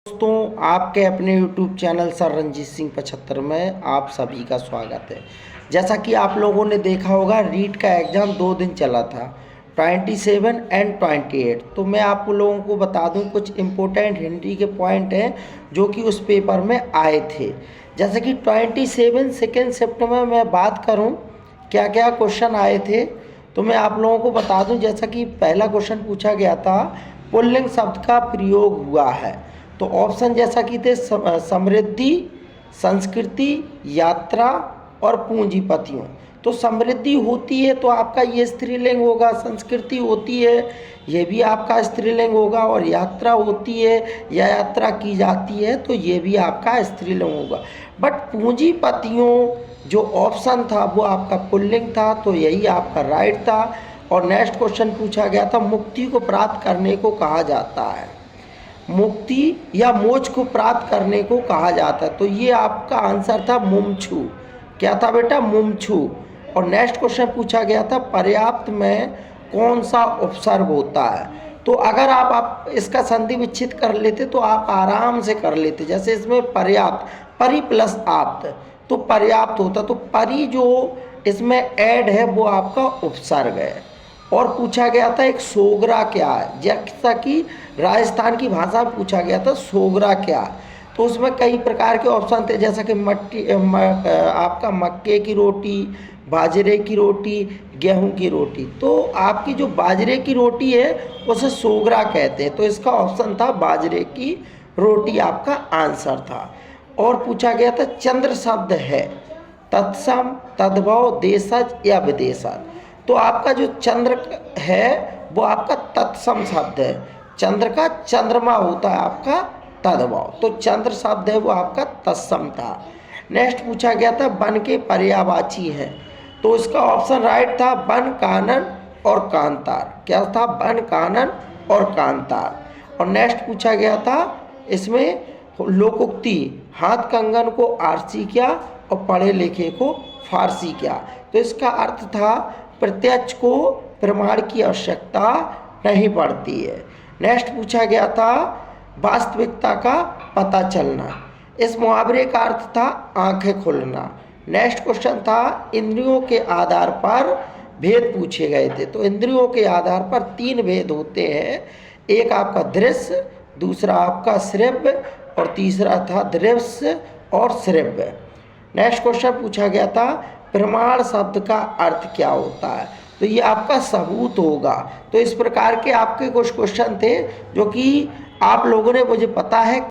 दोस्तों, आपके अपने YouTube channel sir Ranjeet Singh 75 में आप सभी का स्वागत है। जैसा कि आप लोगों ने देखा होगा, रीट का एग्ज़ाम 2 दिन चला था, 27 एंड 28। तो मैं आप लोगों को बता दूं, कुछ इम्पोर्टेंट हिंदी के पॉइंट हैं जो कि उस पेपर में आए थे। जैसे कि 27 सेकेंड शिफ्ट में मैं बात करूं क्या क्या क्वेश्चन आए थे, तो मैं आप लोगों को बता दूं। जैसा कि पहला क्वेश्चन पूछा गया था, पुल्लिंग शब्द का प्रयोग हुआ है। तो ऑप्शन जैसा कि थे समृद्धि, संस्कृति, यात्रा और पूंजीपतियों। तो समृद्धि होती है तो आपका ये स्त्रीलिंग होगा, संस्कृति होती है ये भी आपका स्त्रीलिंग होगा, और यात्रा होती है या यात्रा की जाती है तो ये भी आपका स्त्रीलिंग होगा। बट पूंजीपतियों जो ऑप्शन था वो आपका पुल्लिंग था, तो यही आपका राइट था। और नेक्स्ट क्वेश्चन पूछा गया था, मुक्ति को प्राप्त करने को कहा जाता है, मुक्ति या मोक्ष को प्राप्त करने को कहा जाता है। तो ये आपका आंसर था मुमुक्षु। क्या था बेटा? मुमुक्षु। और नेक्स्ट क्वेश्चन पूछा गया था, पर्याप्त में कौन सा उपसर्ग होता है। तो अगर आप इसका संधि विच्छेद कर लेते तो आप आराम से कर लेते। जैसे इसमें पर्याप्त, परि प्लस आप्त, तो पर्याप्त होता, तो परि जो इसमें ऐड है वो आपका उपसर्ग है। और पूछा गया था एक सोगरा क्या है, जैसा कि राजस्थान की भाषा में पूछा गया था सोगरा क्या है। तो उसमें कई प्रकार के ऑप्शन थे, जैसा कि आपका मक्के की रोटी, बाजरे की रोटी, गेहूं की रोटी। तो आपकी जो बाजरे की रोटी है उसे सोगरा कहते हैं, तो इसका ऑप्शन था बाजरे की रोटी, आपका आंसर था। और पूछा गया था चंद्र शब्द है तत्सम, तद्भव, देशज या विदेशज। तो आपका जो चंद्र है वो आपका तत्सम शब्द है, चंद्र का चंद्रमा होता है आपका तद्भव, तो चंद्र शब्द है वो आपका तत्सम था। नेक्स्ट पूछा गया था वन के पर्यायवाची हैं, तो इसका ऑप्शन राइट था वन, कानन और कांतार। क्या था? वन, कानन और कांतार। और नेक्स्ट पूछा गया था इसमें लोकोक्ति, हाथ कंगन को आरसी क्या और पढ़े लिखे को फारसी क्या। तो इसका अर्थ था प्रत्यक्ष को प्रमाण की आवश्यकता नहीं पड़ती है। नेक्स्ट पूछा गया था वास्तविकता का पता चलना, इस मुहावरे का अर्थ था आंखें खुलना। नेक्स्ट क्वेश्चन था इंद्रियों के आधार पर भेद पूछे गए थे। तो इंद्रियों के आधार पर 3 भेद होते हैं, एक आपका दृश्य, दूसरा आपका श्रव्य और तीसरा था दृश्य और श्रव्य। नेक्स्ट क्वेश्चन पूछा गया था प्रमाण शब्द का अर्थ क्या होता है, तो ये आपका सबूत होगा। तो इस प्रकार के आपके कुछ क्वेश्चन थे जो कि आप लोगों ने, मुझे पता है